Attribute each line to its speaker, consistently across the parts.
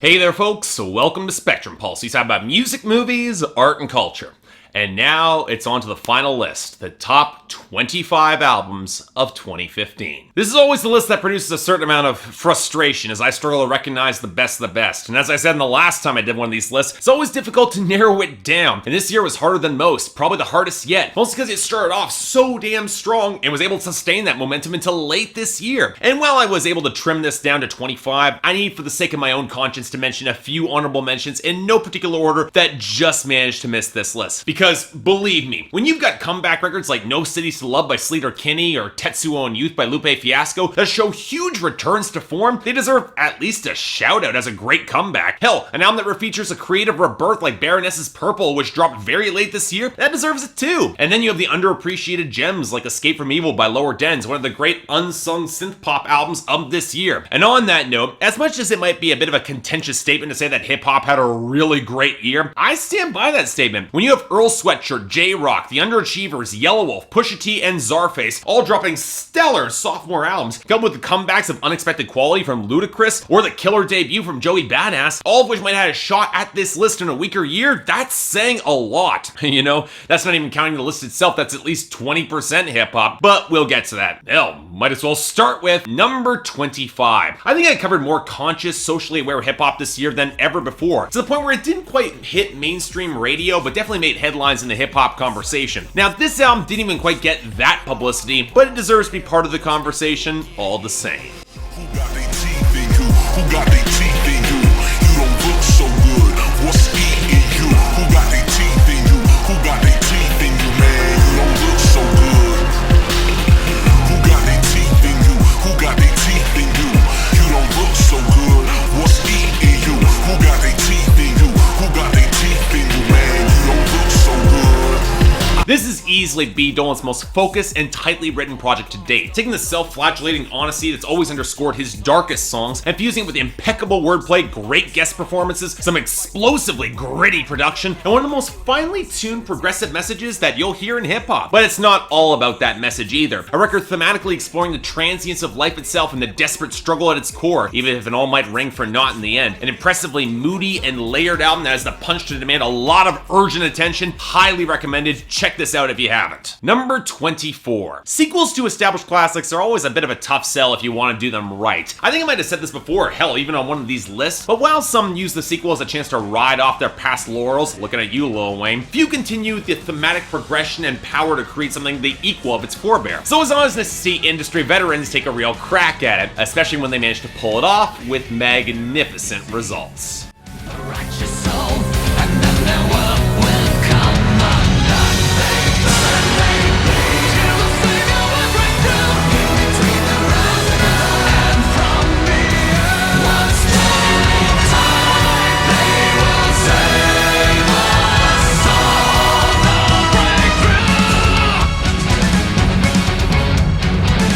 Speaker 1: Hey there folks, so welcome to Spectrum Pulse. We talk about music, movies, art, and culture. And now it's on to the final list, the top 25 albums of 2015. This is always the list that produces a certain amount of frustration as I struggle to recognize the best of the best. And as I said in the last time I did one of these lists, it's always difficult to narrow it down. And this year was harder than most, probably the hardest yet. Mostly because it started off so damn strong and was able to sustain that momentum until late this year. And while I was able to trim this down to 25, I need, for the sake of my own conscience, to mention a few honorable mentions in no particular order that just managed to miss this list. Because, believe me, when you've got comeback records like No Cities to Love by Sleater Kinney or Tetsuo and Youth by Lupe Fiasco that show huge returns to form, they deserve at least a shout out as a great comeback. Hell, an album that features a creative rebirth like Baroness's Purple, which dropped very late this year, that deserves it too. And then you have the underappreciated gems like Escape from Evil by Lower Dens, one of the great unsung synth pop albums of this year. And on that note, as much as it might be a bit of a contentious statement to say that hip hop had a really great year, I stand by that statement. When you have Earl Sweatshirt, J-Rock, The Underachievers, Yelawolf, Pusha T, and Czarface all dropping stellar sophomore albums, coupled with the comebacks of unexpected quality from Ludacris or the killer debut from Joey Badass, all of which might have had a shot at this list in a weaker year, that's saying a lot. You know, that's not even counting the list itself, that's at least 20% hip-hop, but we'll get to that. Hell, might as well start with number 25. I think I covered more conscious, socially aware hip-hop this year than ever before, to the point where it didn't quite hit mainstream radio, but definitely made headlines in the hip-hop conversation. Now, this album didn't even quite get that publicity, but it deserves to be part of the conversation all the same.
Speaker 2: Who got their teeth in you? Who got their teeth in you? You don't look so good. What's eating you? Who got their teeth in you? Who got their teeth in you, man? You don't look so good. Who got their teeth in you? Who got their teeth in you? You don't look so good. What's eating you? Who got their teeth in you? Who got their teeth in you, man? You don't look so good.
Speaker 1: This is easily B. Dolan's most focused and tightly written project to date, taking the self-flagellating honesty that's always underscored his darkest songs and fusing it with impeccable wordplay, great guest performances, some explosively gritty production, and one of the most finely tuned progressive messages that you'll hear in hip-hop. But it's not all about that message either. A record thematically exploring the transience of life itself and the desperate struggle at its core, even if it all might ring for naught in the end. An impressively moody and layered album that has the punch to demand a lot of urgent attention. Highly recommended. Check this out if you haven't. Number 24. Sequels to established classics are always a bit of a tough sell if you want to do them right. I think I might have said this before, hell, even on one of these lists, but while some use the sequel as a chance to ride off their past laurels, looking at you, Lil Wayne, few continue the thematic progression and power to create something the equal of its forebear. So it's always nice to see industry veterans take a real crack at it, especially when they manage to pull it off with magnificent results.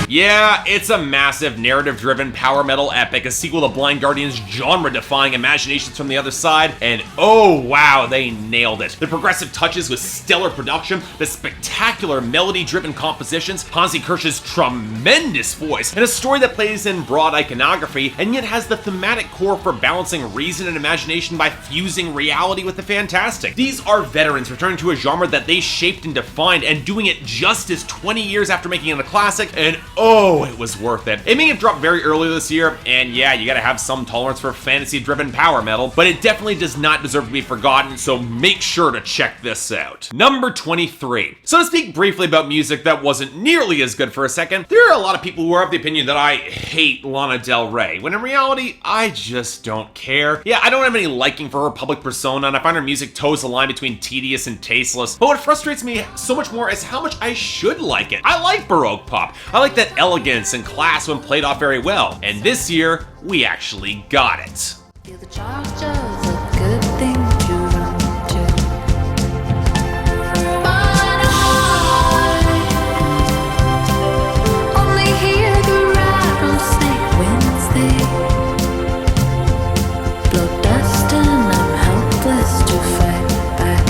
Speaker 1: Yeah, it's a massive narrative-driven power metal epic, a sequel to Blind Guardian's genre-defying Imaginations from the Other Side, and oh wow, they nailed it. The progressive touches with stellar production, the spectacular melody-driven compositions, Hansi Kirsch's tremendous voice, and a story that plays in broad iconography, and yet has the thematic core for balancing reason and imagination by fusing reality with the fantastic. These are veterans returning to a genre that they shaped and defined, and doing it justice 20 years after making it a classic, and oh, it was worth it. It may have dropped very early this year, and yeah, you gotta have some tolerance for fantasy-driven power metal, but it definitely does not deserve to be forgotten, so make sure to check this out. Number 23. So to speak briefly about music that wasn't nearly as good for a second, there are a lot of people who are of the opinion that I hate Lana Del Rey, when in reality, I just don't care. Yeah, I don't have any liking for her public persona, and I find her music toes the line between tedious and tasteless, but what frustrates me so much more is how much I should like it. I like Baroque pop. I like that elegance and class when played off very well, and this year, we actually got it.
Speaker 3: Feel the charge of a good thing to run to. But I only hear the rattlesnake winds they blow dust and I'm helpless to fight back.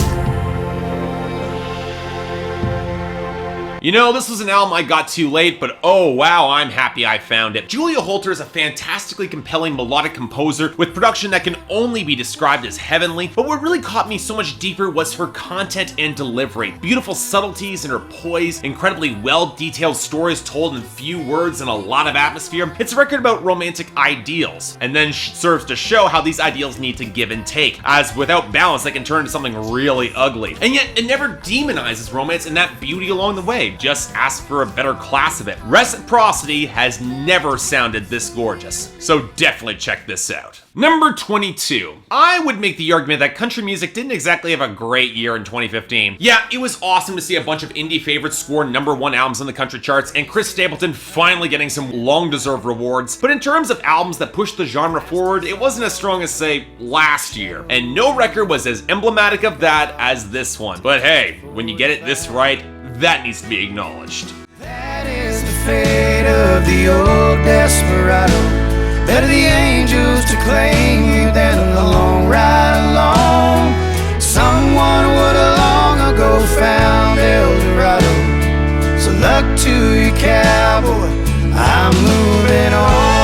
Speaker 1: You know, this was an album I got too late, but oh wow, I'm happy I found it. Julia Holter is a fantastically compelling melodic composer with production that can only be described as heavenly, but what really caught me so much deeper was her content and delivery. Beautiful subtleties in her poise, incredibly well-detailed stories told in few words and a lot of atmosphere. It's a record about romantic ideals, and then serves to show how these ideals need to give and take, as without balance they can turn into something really ugly. And yet it never demonizes romance and that beauty along the way, just ask for a better class of it. Reciprocity has never sounded this gorgeous, so definitely check this out. Number 22. I would make the argument that country music didn't exactly have a great year in 2015. Yeah, it was awesome to see a bunch of indie favorites score #1 albums on the country charts, and Chris Stapleton finally getting some long-deserved rewards. But in terms of albums that pushed the genre forward, it wasn't as strong as, say, last year. And no record was as emblematic of that as this one. But hey, when you get it this right, that needs to be acknowledged.
Speaker 4: That is the fate of the old desperado. Better the angels to claim you than the long ride along. Someone would have long ago found El Dorado. So luck to you, cowboy, I'm moving on.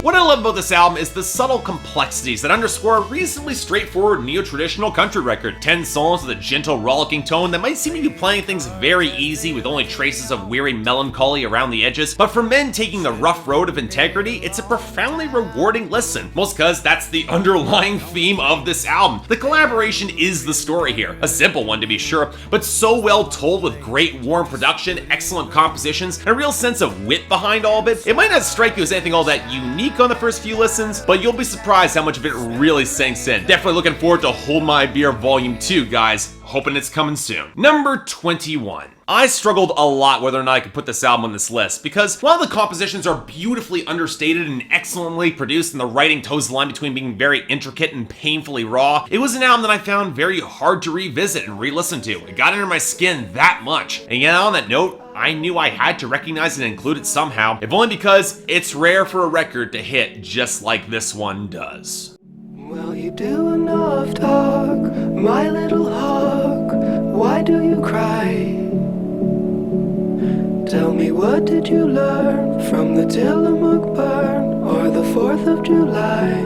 Speaker 1: What I love about this album is the subtle complexities that underscore a reasonably straightforward neo-traditional country record. 10 songs with a gentle, rollicking tone that might seem to be playing things very easy with only traces of weary melancholy around the edges, but for men taking the rough road of integrity, it's a profoundly rewarding listen, most because that's the underlying theme of this album. The collaboration is the story here, a simple one to be sure, but so well told with great warm production, excellent compositions, and a real sense of wit behind all of it. It might not strike you as anything all that unique on the first few listens, but you'll be surprised how much of it really sinks in. Definitely looking forward to Hold My Beer Volume 2, guys. Hoping it's coming soon. Number 21. I struggled a lot whether or not I could put this album on this list, because while the compositions are beautifully understated and excellently produced and the writing toes the line between being very intricate and painfully raw, it was an album that I found very hard to revisit and re-listen to. It got under my skin that much. And yet on that note, I knew I had to recognize and include it somehow, if only because it's rare for a record to hit just like this one does.
Speaker 4: Well, you do enough talk, my little hawk. Why do you cry? Tell me, what did you learn from the Tillamook burn or the 4th of July?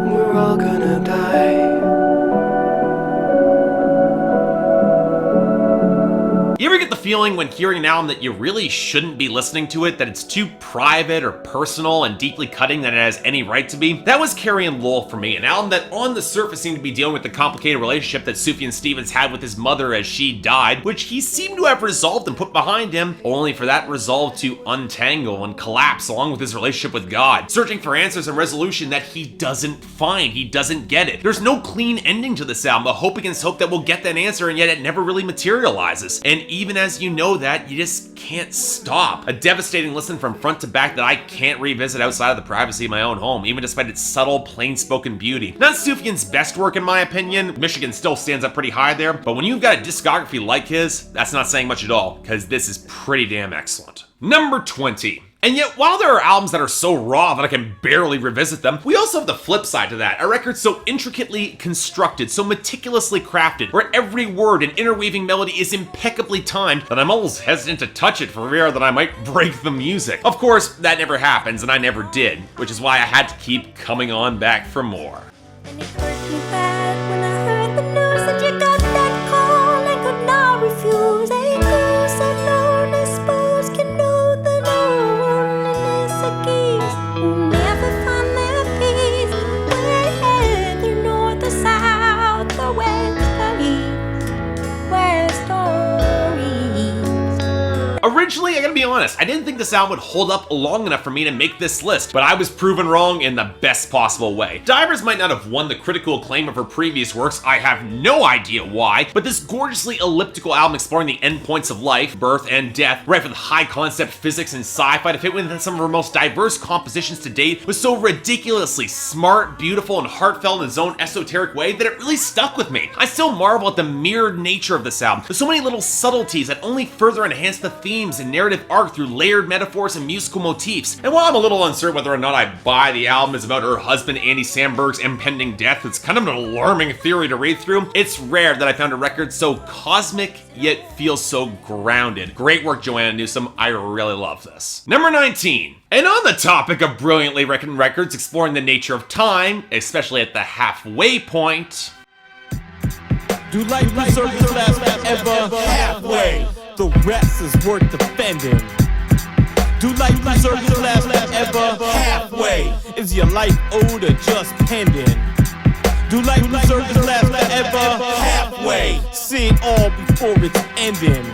Speaker 4: We're all gonna die.
Speaker 1: You ever get the feeling when hearing an album that you really shouldn't be listening to it, that it's too private or personal and deeply cutting than it has any right to be? That was Carrie and Lowell for me, an album that on the surface seemed to be dealing with the complicated relationship that Sufjan Stevens had with his mother as she died, which he seemed to have resolved and put behind him, only for that resolve to untangle and collapse along with his relationship with God, searching for answers and resolution that he doesn't find, he doesn't get it. There's no clean ending to this album, a hope against hope that we'll get that answer, and yet it never really materializes. And even as you know that, you just can't stop. A devastating listen from front to back that I can't revisit outside of the privacy of my own home, even despite its subtle, plain-spoken beauty. Not Sufjan's best work in my opinion, Michigan still stands up pretty high there, but when you've got a discography like his, that's not saying much at all, because this is pretty damn excellent. Number 20. And yet, while there are albums that are so raw that I can barely revisit them, we also have the flip side to that. A record so intricately constructed, so meticulously crafted, where every word and interweaving melody is impeccably timed that I'm almost hesitant to touch it for fear that I might break the music. Of course, that never happens, and I never did, which is why I had to keep coming on back for more.
Speaker 3: And it hurt me bad when I heard the news that you got that call and could not refuse. A girl so lonely, suppose can know that no one is a geese who never find their peace. Whether north or south or west or east, where stories.
Speaker 1: Originally, I gotta be honest, I didn't think this album would hold up long enough for me to make this list, but I was proven wrong in the best possible way. Divers might not have won the critical acclaim of her previous works, I have no idea why, but this gorgeously elliptical album exploring the endpoints of life, birth, and death, rife with high-concept physics and sci-fi to fit within some of her most diverse compositions to date, was so ridiculously smart, beautiful, and heartfelt in its own esoteric way that it really stuck with me. I still marvel at the mirrored nature of this album. There's so many little subtleties that only further enhance the themes and narrative arc through layered metaphors and musical motifs. And while I'm a little uncertain whether or not I buy the album is about her husband Andy Samberg's impending death, it's kind of an alarming theory to read through. It's rare that I found a record so cosmic yet feels so grounded. Great work, Joanna Newsom. I really love this. Number 19. And on the topic of brilliantly written records exploring the nature of time, especially at the halfway point.
Speaker 5: Do life deserve to last forever? Halfway. The rest is worth defending. Do life deserve to last forever? Halfway. Is your life owed or just pending? Do life deserve to last forever? Halfway. See it all before it's ending.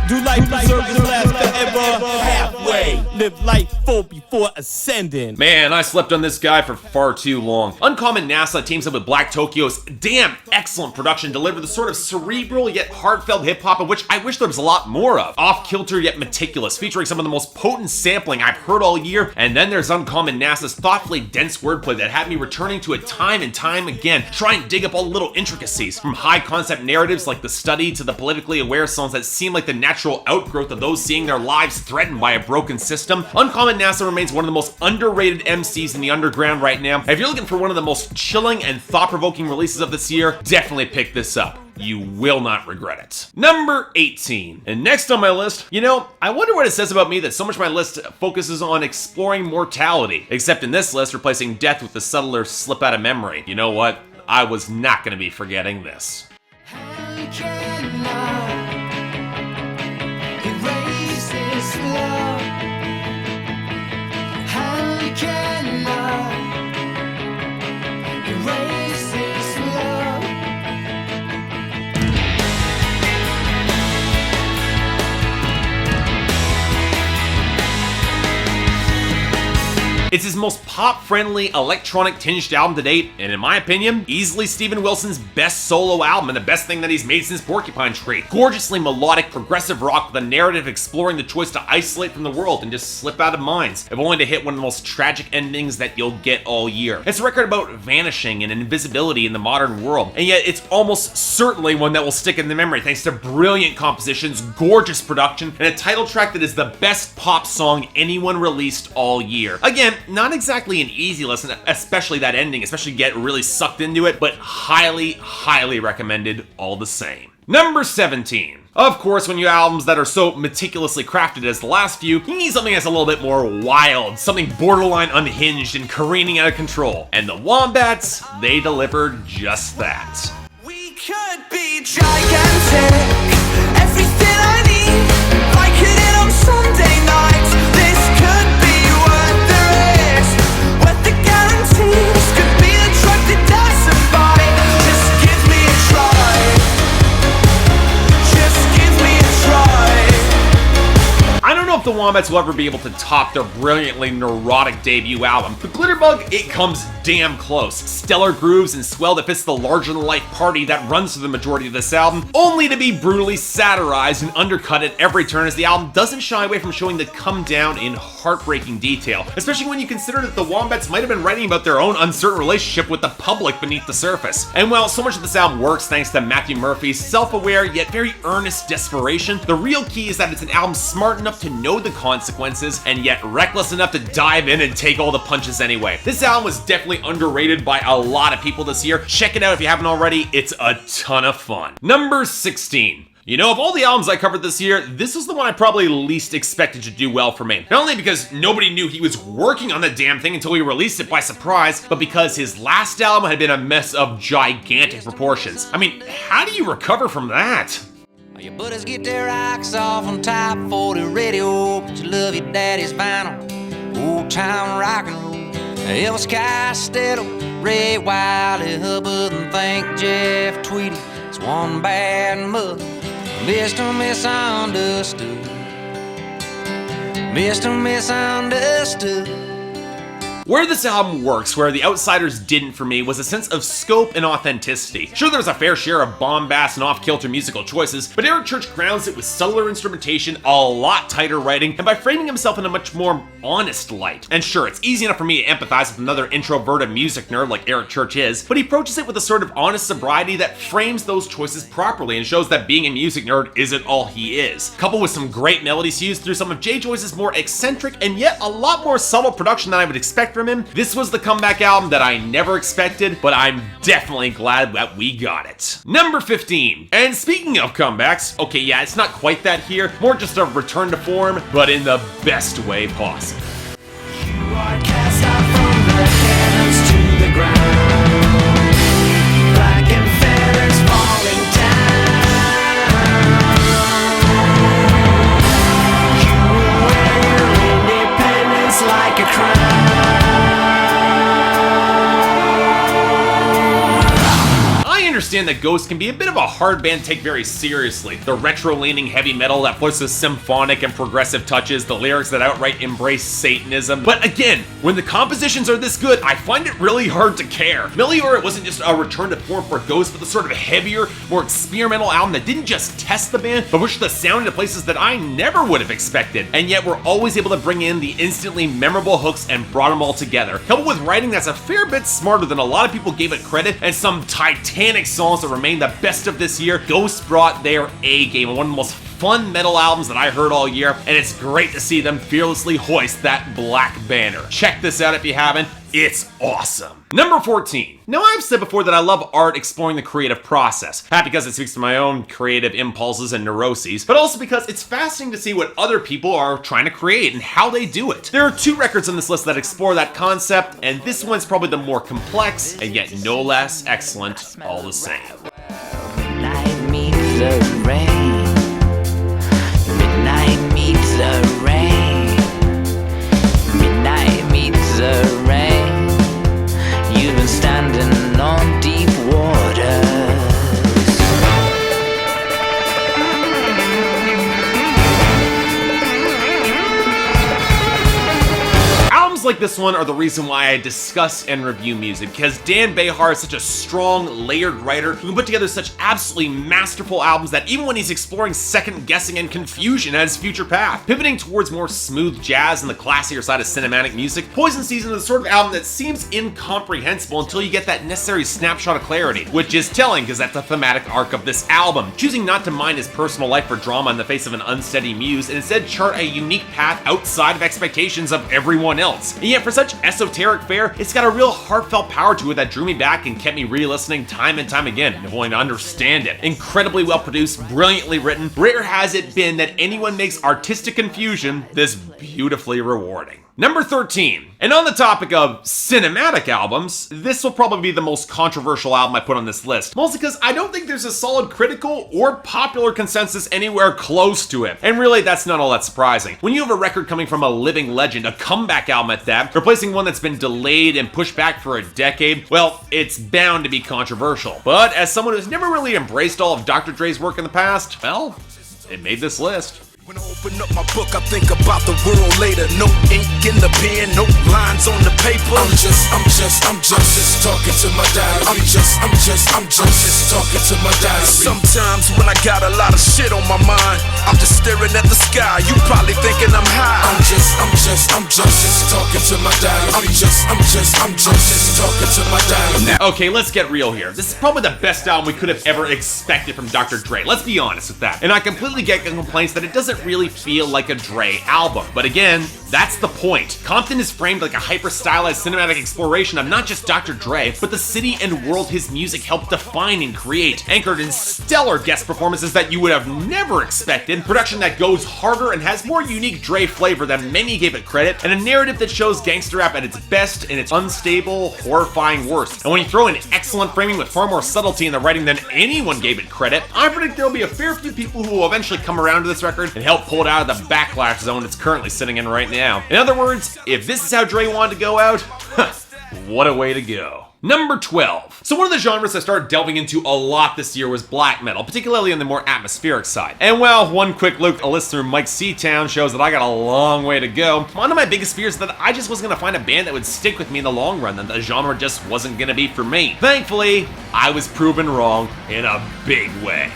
Speaker 5: Do life deserve to last forever? Halfway. Live life full before ascending.
Speaker 1: Man, I slept on this guy for far too long. Uncommon NASA teams up with Black Tokyo's damn excellent production delivered the sort of cerebral yet heartfelt hip-hop of which I wish there was a lot more of. Off-kilter yet meticulous, featuring some of the most potent sampling I've heard all year, and then there's Uncommon NASA's thoughtfully dense wordplay that had me returning to it time and time again, trying to dig up all the little intricacies, from high-concept narratives like The Study to the politically aware songs that seem like the natural outgrowth of those seeing their lives threatened by a broken system. Uncommon NASA remains one of the most underrated MCs in the underground right now. If you're looking for one of the most chilling and thought-provoking releases of this year, definitely pick this up. You will not regret it. Number 18. And next on my list, I wonder what it says about me that so much of my list focuses on exploring mortality. Except in this list, replacing death with the subtler slip out of memory. You know what? I was not going to be forgetting this. It's his most pop-friendly, electronic-tinged album to date, and in my opinion, easily Steven Wilson's best solo album and the best thing that he's made since Porcupine Tree. Gorgeously melodic, progressive rock with a narrative exploring the choice to isolate from the world and just slip out of minds, if only to hit one of the most tragic endings that you'll get all year. It's a record about vanishing and invisibility in the modern world, and yet it's almost certainly one that will stick in the memory thanks to brilliant compositions, gorgeous production, and a title track that is the best pop song anyone released all year. Again, not exactly an easy listen, especially that ending, especially get really sucked into it, but highly, highly recommended all the same. Number 17. Of course, when you have albums that are so meticulously crafted as the last few, you need something that's a little bit more wild, something borderline unhinged and careening out of control. And the Wombats, they delivered just that.
Speaker 6: We could be gigantic, everything I need, like it in on Sunday nights. This could be worth the risk, worth the guarantees. Could be the drug that doesn't buy. Just give me a try. Just give me a try.
Speaker 1: I don't know if the Wombats will ever be able to top their brilliantly neurotic debut album, but Glitterbug, it comes damn close. Stellar grooves and swell that fits the larger-than-life party that runs through the majority of this album, only to be brutally satirized and undercut at every turn as the album doesn't shy away from showing the come down in heartbreaking detail, especially when you consider that the Wombats might have been writing about their own uncertain relationship with the public beneath the surface. And while so much of this album works thanks to Matthew Murphy's self-aware yet very earnest desperation, the real key is that it's an album smart enough to know the consequences and yet reckless enough to dive in and take all the punches anyway. This album was definitely underrated by a lot of people this year. Check it out if you haven't already. It's a ton of fun. Number 16. Of all the albums I covered this year, this was the one I probably least expected to do well for me. Not only because nobody knew he was working on the damn thing until he released it by surprise, but because his last album had been a mess of gigantic proportions. I mean, how do you recover from that?
Speaker 7: Your buddies get their rocks off on top 40 radio, but you love your daddy's vinyl, old time rock and roll. Elvis Costello, Ray Wiley, Hubbard, and think Jeff Tweedy. It's one bad mother, Mr. Misunderstood, Mr. Misunderstood.
Speaker 1: Where this album works, where The Outsiders didn't for me, was a sense of scope and authenticity. Sure, there's a fair share of bombast and off-kilter musical choices, but Eric Church grounds it with subtler instrumentation, a lot tighter writing, and by framing himself in a much more honest light. And sure, it's easy enough for me to empathize with another introverted music nerd like Eric Church is, but he approaches it with a sort of honest sobriety that frames those choices properly and shows that being a music nerd isn't all he is. Coupled with some great melodies used through some of Jay Joyce's more eccentric and yet a lot more subtle production than I would expect from him, this was the comeback album that I never expected, but I'm definitely glad that we got it. Number 15. And speaking of comebacks, okay, yeah, it's not quite that here, more just a return to form, but in the best way possible.
Speaker 4: You are cast out from the heavens to the ground, black and feathers falling down. You will wear your independence like a crown.
Speaker 1: I understand that Ghost can be a bit of a hard band to take very seriously. The retro-leaning heavy metal that flirts with symphonic and progressive touches, the lyrics that outright embrace Satanism. But again, when the compositions are this good, I find it really hard to care. Meliora wasn't just a return to form for Ghost, but the sort of heavier, more experimental album that didn't just test the band, but pushed the sound into places that I never would have expected. And yet we're always able to bring in the instantly memorable hooks and brought them all together. Coupled with writing that's a fair bit smarter than a lot of people gave it credit, and some titanic songs that remain the best of this year, Ghost brought their A game on one of the most fun metal albums that I heard all year, and it's great to see them fearlessly hoist that black banner. Check this out if you haven't. It's awesome. Number 14. Now, I've said before that I love art exploring the creative process, not because it speaks to my own creative impulses and neuroses, but also because it's fascinating to see what other people are trying to create and how they do it. There are 2 records on this list that explore that concept, and this one's probably the more complex, and yet no less excellent all the same.
Speaker 8: Midnight meets the rain. Midnight meets the rain. Midnight meets the rain. You've been standing on deep waters.
Speaker 1: Albums like this one are the reason why I discuss and review music, because Dan Behar is such a strong, layered writer who can put together such absolutely masterful albums that even when he's exploring second guessing and confusion at his future path, pivoting towards more smooth jazz and the classier side of cinematic music, Poison Season is the sort of album that seems incomprehensible until you get that necessary snapshot of clarity, which is telling because that's the thematic arc of this album, choosing not to mind his personal life for drama in the face of an unsteady muse and instead chart a unique path outside of expectations of everyone else. And yet for such esoteric fare, it's got a real heartfelt power to it that drew me back and kept me re-listening time and time again, and wanting to understand it. Incredibly well produced, brilliantly written, rare has it been that anyone makes artistic confusion this beautifully rewarding. Number 13. And on the topic of cinematic albums, this will probably be the most controversial album I put on this list, mostly because I don't think there's a solid critical or popular consensus anywhere close to it. And really, that's not all that surprising. When you have a record coming from a living legend, a comeback album at that, replacing one that's been delayed and pushed back for a decade, well, it's bound to be controversial. But as someone who's never really embraced all of Dr. Dre's work in the past, well, it made this list.
Speaker 2: When I open up my book, I think about the world later. No ink in the pen, no lines on the paper. I'm just talking to my diary. I'm just talking to my diary. Sometimes when I got a lot of shit on my mind, I'm just staring at the sky. You probably thinking I'm high. I'm just talking to my diary. I'm just talking to my diary.
Speaker 1: Now, okay, let's get real here. This is probably the best album we could have ever expected from Dr. Dre. Let's be honest with that. And I completely get the complaints that it doesn't really feel like a Dre album. But again, that's the point. Compton is framed like a hyper-stylized cinematic exploration of not just Dr. Dre, but the city and world his music helped define and create, anchored in stellar guest performances that you would have never expected, production that goes harder and has more unique Dre flavor than many gave it credit, and a narrative that shows gangster rap at its best and its unstable, horrifying worst. And when you throw in excellent framing with far more subtlety in the writing than anyone gave it credit, I predict there'll be a fair few people who will eventually come around to this record and help pull it out of the backlash zone it's currently sitting in right now. In other words, if this is how Dre wanted to go out, what a way to go. Number 12. So one of the genres I started delving into a lot this year was black metal, particularly on the more atmospheric side. And well, one quick look a list through Mike Seatown shows that I got a long way to go. One of my biggest fears is that I just wasn't gonna find a band that would stick with me in the long run, that the genre just wasn't gonna be for me. Thankfully, I was proven wrong in a big way.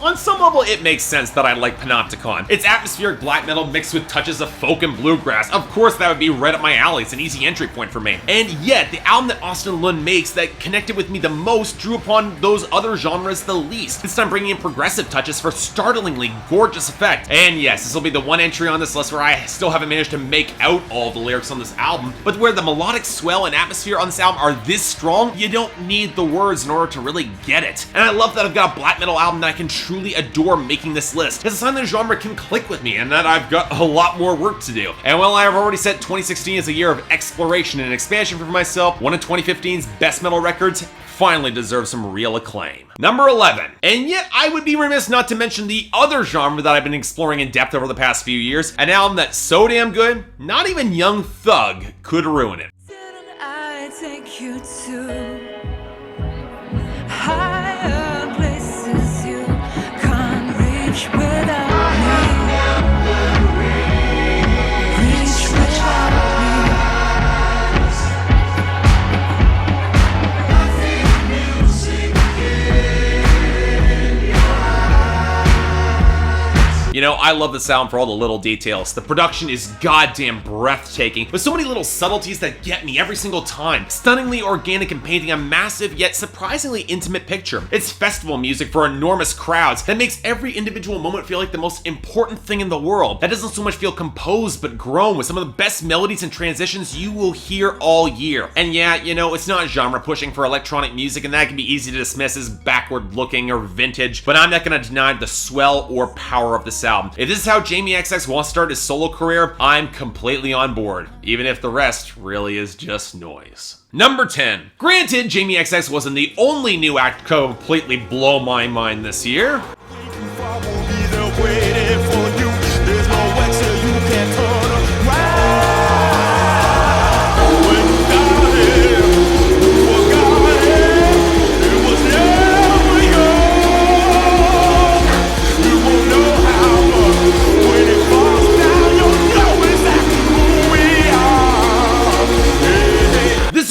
Speaker 1: On some level, it makes sense that I like Panopticon. It's atmospheric black metal mixed with touches of folk and bluegrass. Of course, that would be right up my alley. It's an easy entry point for me. And yet, the album that Austin Lund makes that connected with me the most drew upon those other genres the least. This time bringing in progressive touches for startlingly gorgeous effect. And yes, this will be the one entry on this list where I still haven't managed to make out all the lyrics on this album, but where the melodic swell and atmosphere on this album are this strong, you don't need the words in order to really get it. And I love that I've got a black metal album that I can truly adore making this list. It's a sign that the genre can click with me and that I've got a lot more work to do. And while I have already set 2016 as a year of exploration and expansion for myself, one of 2015's best metal records finally deserves some real acclaim. Number 11. And yet I would be remiss not to mention the other genre that I've been exploring in depth over the past few years, an album that's so damn good, not even Young Thug could ruin it.
Speaker 3: Didn't I take you to higher places you can't reach without me? Reach without me.
Speaker 1: You know, I love the sound for all the little details. The production is goddamn breathtaking, with so many little subtleties that get me every single time. Stunningly organic and painting a massive yet surprisingly intimate picture. It's festival music for enormous crowds that makes every individual moment feel like the most important thing in the world. That doesn't so much feel composed but grown with some of the best melodies and transitions you will hear all year. And yeah, you know, it's not genre pushing for electronic music, and that can be easy to dismiss as backward looking or vintage, but I'm not gonna deny the swell or power of the album. If this is how Jamie XX wants to start his solo career, I'm completely on board, even if the rest really is just noise. Number 10. Granted, Jamie XX wasn't the only new act to completely blow my mind this year.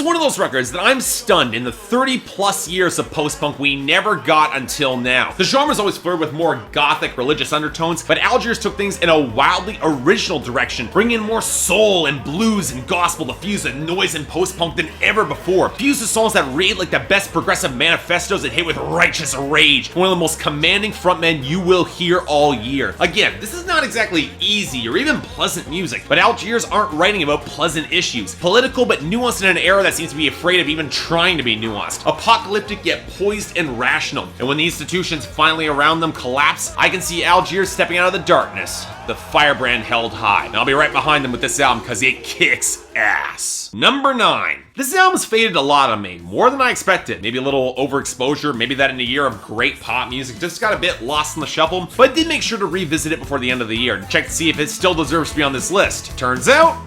Speaker 1: One of those records that I'm stunned in the 30 plus years of post-punk we never got until now. The genre's always flirted with more gothic religious undertones, but Algiers took things in a wildly original direction, bringing in more soul and blues and gospel to fuse with noise and post-punk than ever before. Fused with songs that read like the best progressive manifestos that hit with righteous rage. One of the most commanding frontmen you will hear all year. Again, this is not exactly easy or even pleasant music, but Algiers aren't writing about pleasant issues. Political but nuanced in an era that seems to be afraid of even trying to be nuanced. Apocalyptic yet poised and rational. And when the institutions finally around them collapse, I can see Algiers stepping out of the darkness, the firebrand held high. And I'll be right behind them with this album because it kicks ass. Number 9. This album's faded a lot on me, more than I expected. Maybe a little overexposure, maybe that in a year of great pop music just got a bit lost in the shuffle, but I did make sure to revisit it before the end of the year to check to see if it still deserves to be on this list. Turns out,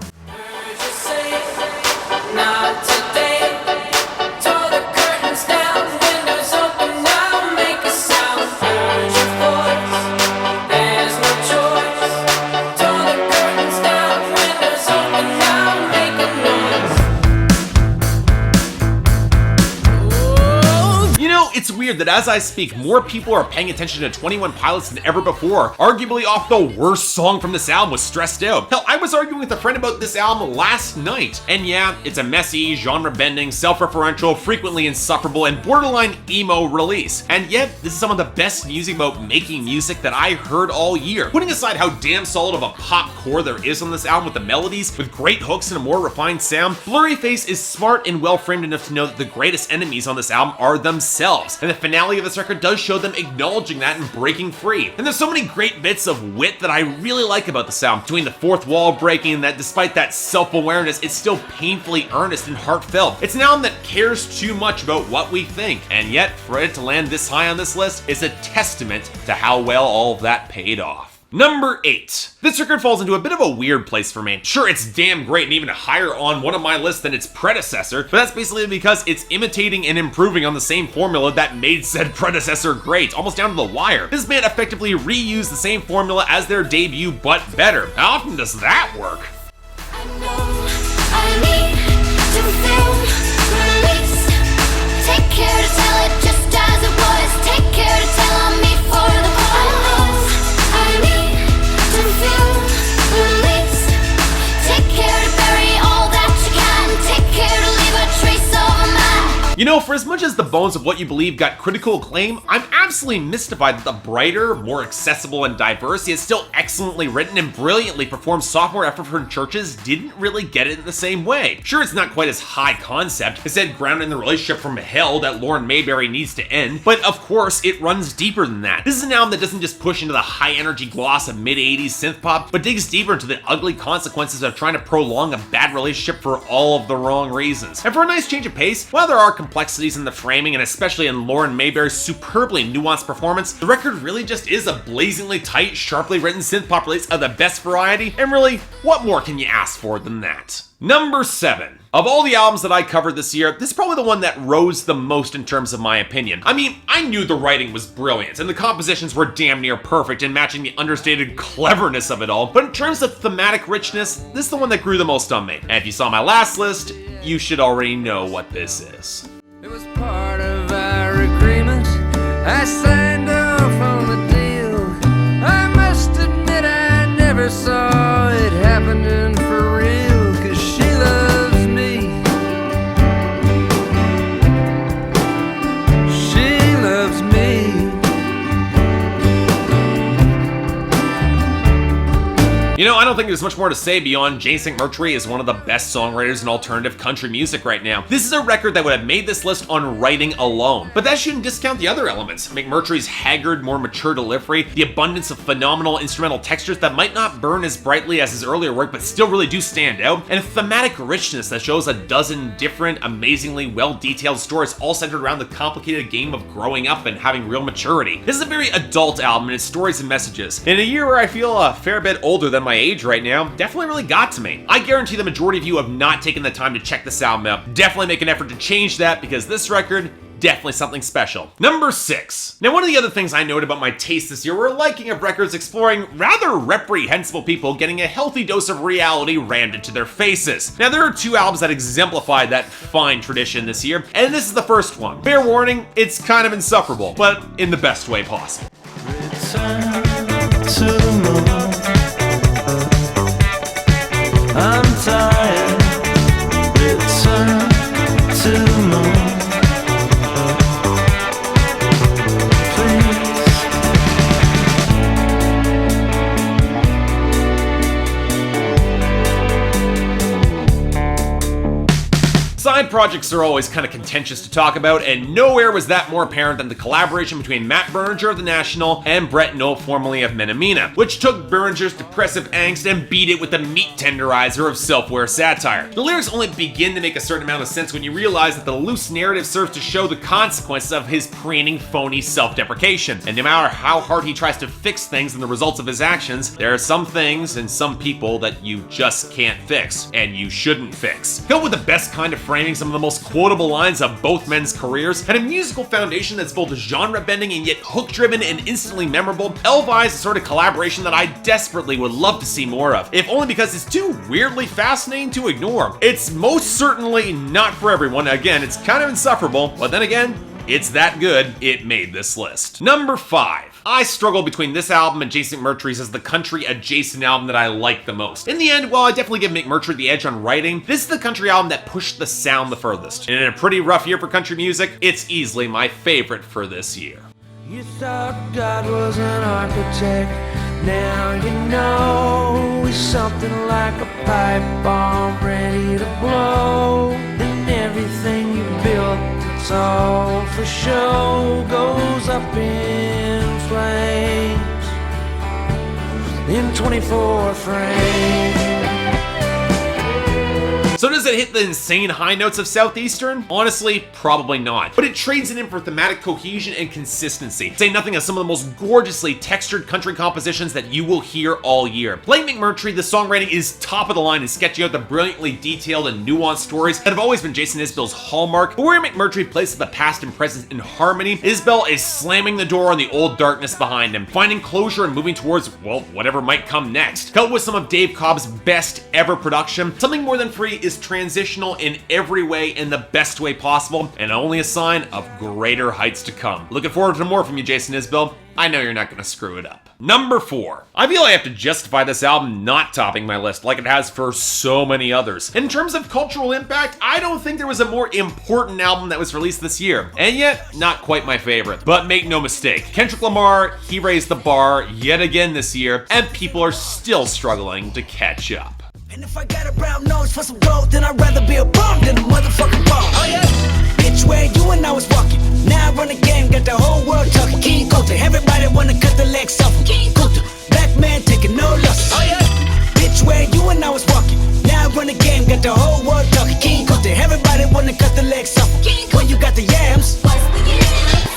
Speaker 1: it's weird that as I speak, more people are paying attention to 21 Pilots than ever before. Arguably off the worst song from this album was Stressed Out. Hell, I was arguing with a friend about this album last night. And yeah, it's a messy, genre-bending, self-referential, frequently insufferable, and borderline emo release. And yet, this is some of the best music about making music that I heard all year. Putting aside how damn solid of a pop core there is on this album with the melodies, with great hooks and a more refined sound, Blurryface is smart and well-framed enough to know that the greatest enemies on this album are themselves. themselves. And the finale of this record does show them acknowledging that and breaking free. And there's so many great bits of wit that I really like about the sound, between the fourth wall breaking and that despite that self-awareness, it's still painfully earnest and heartfelt. It's an album that cares too much about what we think, and yet for it to land this high on this list is a testament to how well all of that paid off. Number 8. This record falls into a bit of a weird place for me. Sure, it's damn great and even higher on one of my lists than its predecessor, but that's basically because it's imitating and improving on the same formula that made said predecessor great, almost down to the wire. This band effectively reused the same formula as their debut, but better. How often does that work?
Speaker 3: I know I need to feel release. Take care to tell it just as it was. Take care to tell on me for the cause. I need to feel release. Take care to bury all that you can. Take care to leave a trace of a man.
Speaker 1: You know, for as much as The Bones of What You Believe got critical acclaim, I'm absolutely mystified that the brighter, more accessible, and diverse, yet still excellently written and brilliantly performed sophomore effort from CHVRCHES didn't really get it in the same way. Sure, it's not quite as high concept, instead grounded in the relationship from hell that Lauren Mayberry needs to end, but of course, it runs deeper than that. This is an album that doesn't just push into the high-energy gloss of mid-80s synth-pop, but digs deeper into the ugly consequences of trying to prolong a bad relationship for all of the wrong reasons. And for a nice change of pace, while there are complexities in the framing, and especially in Lauren Mayberry's superbly nuanced performance, the record really just is a blazingly tight, sharply written synth-pop release of the best variety, and really, what more can you ask for than that? Number 7. Of all the albums that I covered this year, this is probably the one that rose the most in terms of my opinion. I mean, I knew the writing was brilliant, and the compositions were damn near perfect in matching the understated cleverness of it all, but in terms of thematic richness, this is the one that grew the most on me. And if you saw my last list, you should already know what this is.
Speaker 9: It was part of our agreement. I signed off on the deal. I must admit I never saw it happening for real. 'Cause she loves me. She loves me.
Speaker 1: You know, I don't think there's much more to say beyond Jason McMurtry is one of the best songwriters in alternative country music right now. This is a record that would have made this list on writing alone, but that shouldn't discount the other elements. McMurtry's haggard, more mature delivery, the abundance of phenomenal instrumental textures that might not burn as brightly as his earlier work, but still really do stand out, and a thematic richness that shows a dozen different, amazingly well-detailed stories all centered around the complicated game of growing up and having real maturity. This is a very adult album in its stories and messages. In a year where I feel a fair bit older than my age right now, definitely really got to me. I guarantee the majority of you have not taken the time to check this album out. Definitely make an effort to change that, because this record, definitely something special. Number 6. Now, one of the other things I noted about my taste this year were a liking of records exploring rather reprehensible people getting a healthy dose of reality rammed into their faces. Now, there are 2 albums that exemplify that fine tradition this year, and this is the first one. Fair warning, it's kind of insufferable, but in the best way possible.
Speaker 9: Return to the moon. I'm tired. Return to the moon.
Speaker 1: Side projects are always kind of contentious to talk about, and nowhere was that more apparent than the collaboration between Matt Berninger of The National and Brett Knoll, formerly of Menemina, which took Berninger's depressive angst and beat it with the meat tenderizer of self-aware satire. The lyrics only begin to make a certain amount of sense when you realize that the loose narrative serves to show the consequences of his preening, phony self-deprecation. And no matter how hard he tries to fix things and the results of his actions, there are some things and some people that you just can't fix, and you shouldn't fix. Filled with the best kind of framing some of the most quotable lines of both men's careers, had a musical foundation that's both genre-bending and yet hook-driven and instantly memorable, Elvi is the sort of collaboration that I desperately would love to see more of, if only because it's too weirdly fascinating to ignore. It's most certainly not for everyone. Again, it's kind of insufferable, but then again, it's that good, it made this list. Number 5. I struggle between this album and Jason McMurtry's as the country-adjacent album that I like the most. In the end, while I definitely give McMurtry the edge on writing, this is the country album that pushed the sound the furthest. And in a pretty rough year for country music, it's easily my favorite for this year.
Speaker 9: You thought God was an architect. Now you know he's something like a pipe bomb ready to blow. And everything you built to It's all for show, goes up in flames in 24 frames.
Speaker 1: So does it hit the insane high notes of Southeastern? Honestly, probably not. But it trades it in for thematic cohesion and consistency. Say nothing of some of the most gorgeously textured country compositions that you will hear all year. Like McMurtry, the songwriting is top of the line in sketching out the brilliantly detailed and nuanced stories that have always been Jason Isbell's hallmark. But where McMurtry places the past and present in harmony, Isbell is slamming the door on the old darkness behind him, finding closure and moving towards, well, whatever might come next. Coupled with some of Dave Cobb's best ever production, Something More Than Free is transitional in every way in the best way possible, and only a sign of greater heights to come. Looking forward to more from you, Jason Isbell. I know you're not going to screw it up. Number 4. I feel I have to justify this album not topping my list like it has for so many others. In terms of cultural impact, I don't think there was a more important album that was released this year. And yet, not quite my favorite. But make no mistake, Kendrick Lamar, he raised the bar yet again this year, and people are still struggling to catch up.
Speaker 6: And if I got a brown nose for some gold, then I'd rather be a bum than a motherfucking bum. Oh yeah. Bitch, where you and I was walking. Now I run the game, got the whole world talking. King Coulter, everybody wanna cut the legs off him. King Coulter, black man taking no losses. Oh yeah. Bitch, where you and I was walking. Now I run the game, got the whole world talking. King Coulter, everybody wanna cut the legs off him. When you got the yams.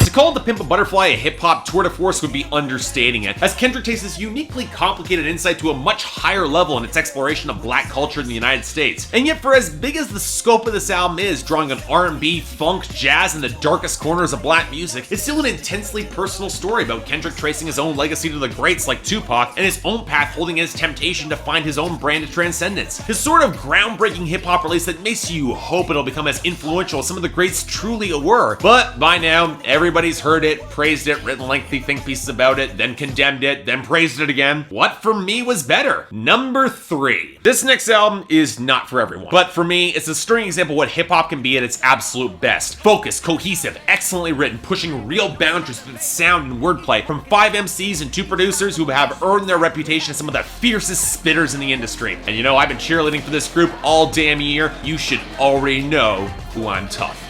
Speaker 1: To call the Pimp a Butterfly a hip-hop tour de force would be understating it, as Kendrick takes this uniquely complicated insight to a much higher level in its exploration of black culture in the United States. And yet, for as big as the scope of this album is, drawing on R&B, funk, jazz, and the darkest corners of black music, it's still an intensely personal story about Kendrick tracing his own legacy to the greats like Tupac, and his own path holding his temptation to find his own brand of transcendence. His sort of groundbreaking hip-hop release that makes you hope it'll become as influential as some of the greats truly were. But by now, everybody's heard it, praised it, written lengthy think pieces about it, then condemned it, then praised it again. What for me was better? Number 3. This next album is not for everyone, but for me, it's a stirring example of what hip-hop can be at its absolute best. Focused, cohesive, excellently written, pushing real boundaries with its sound and wordplay from 5 MCs and 2 producers who have earned their reputation as some of the fiercest spitters in the industry. And you know, I've been cheerleading for this group all damn year. You should already know who I'm talking about.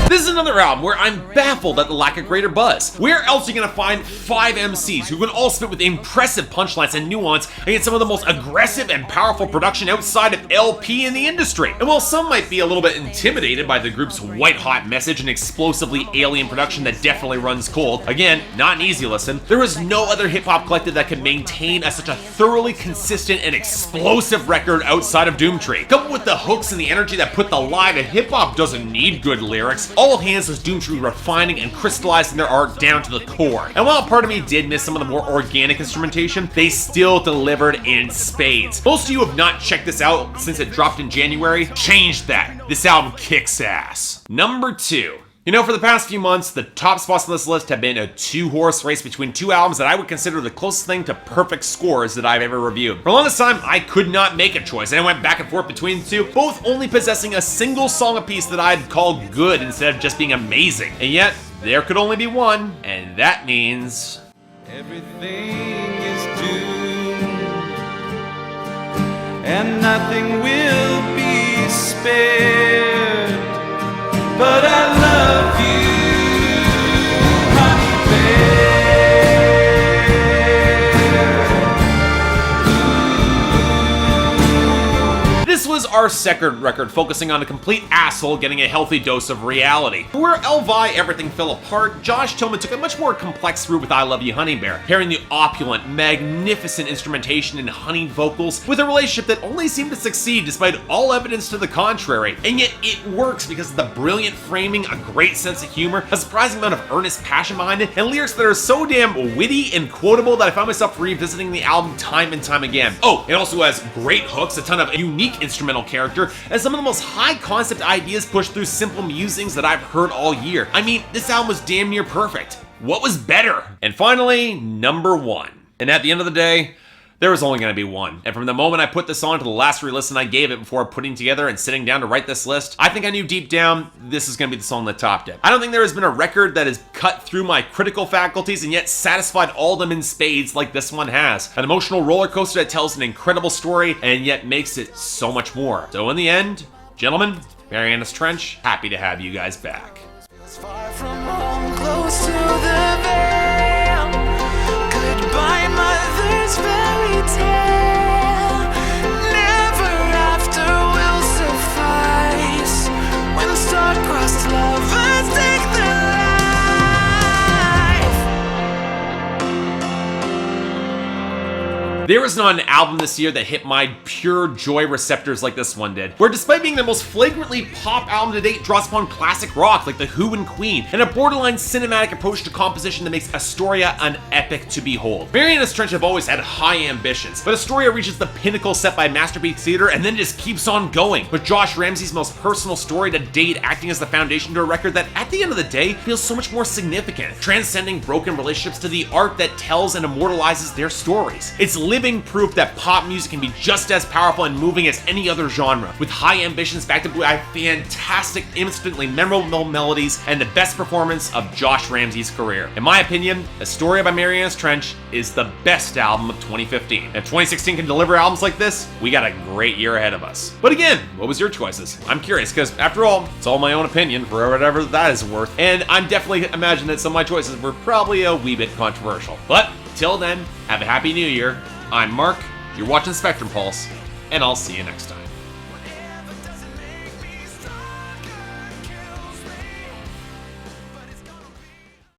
Speaker 1: This is another album where I'm baffled at the lack of greater buzz. Where else are you gonna find 5 MCs who can all spit with impressive punchlines and nuance against some of the most aggressive and powerful production outside of LP in the industry? And while some might be a little bit intimidated by the group's white-hot message and explosively alien production that definitely runs cold, again, not an easy listen, there is no other hip-hop collective that can maintain such a thoroughly consistent and explosive record outside of Doomtree. Coupled with the hooks and the energy that put the lie that hip-hop doesn't need good lyrics, all hands was Doomtree refining and crystallizing their art down to the core. And while part of me did miss some of the more organic instrumentation, they still delivered in spades. Most of you have not checked this out since it dropped in January. Change that. This album kicks ass. Number 2. You know, for the past few months, the top spots on this list have been a 2-horse race between 2 albums that I would consider the closest thing to perfect scores that I've ever reviewed. For the longest time, I could not make a choice, and I went back and forth between the 2, both only possessing a single song apiece that I'd call good instead of just being amazing. And yet, there could only be one, and that means...
Speaker 9: Everything is doomed, and nothing will be spared. But I love you, Honeybear.
Speaker 1: This was our second record focusing on a complete asshole getting a healthy dose of reality. Where Elvi Everything Fell Apart, Josh Tillman took a much more complex route with I Love You Honeybear, pairing the opulent, magnificent instrumentation and honeyed vocals with a relationship that only seemed to succeed despite all evidence to the contrary. And yet it works because of the brilliant framing, a great sense of humor, a surprising amount of earnest passion behind it, and lyrics that are so damn witty and quotable that I found myself revisiting the album time and time again. Oh, it also has great hooks, a ton of unique instrumental character, and some of the most high concept ideas pushed through simple musings that I've heard all year. I mean, this album was damn near perfect. What was better? And finally, number 1. And at the end of the day, There was only going to be one. And from the moment I put this on to the last re-listen I gave it before putting together and sitting down to write this list, I think I knew deep down this is going to be the song that topped it. I don't think there has been a record that has cut through my critical faculties and yet satisfied all of them in spades like this one has. An emotional roller coaster that tells an incredible story and yet makes it so much more. So in the end, gentlemen, Marianas Trench, happy to have you guys back.
Speaker 6: Far from home, close to the veil. Goodbye, mother's fairy tale. Never after will suffice. When star-crossed lovers take their life.
Speaker 1: There is not an album this year that hit my pure joy receptors like this one did, where despite being the most flagrantly pop album to date, draws upon classic rock like The Who and Queen, and a borderline cinematic approach to composition that makes Astoria an epic to behold. Marianas Trench have always had high ambitions, but Astoria reaches the pinnacle set by Masterpiece Theater and then just keeps on going, with Josh Ramsey's most personal story to date acting as the foundation to a record that, at the end of the day, feels so much more significant, transcending broken relationships to the art that tells and immortalizes their stories. It's living proof that pop music can be just as powerful and moving as any other genre, with high ambitions backed up by fantastic, instantly memorable melodies and the best performance of Josh Ramsey's career. In my opinion, Astoria by Marianas Trench is the best album of 2015. If 2016 can deliver albums like this, we got a great year ahead of us. But again, what was your choices? I'm curious, because after all, it's all my own opinion for whatever that is worth, and I'm definitely imagine that some of my choices were probably a wee bit controversial. But till then, have a happy new year. I'm Mark, you're watching Spectrum Pulse, and I'll see you next time.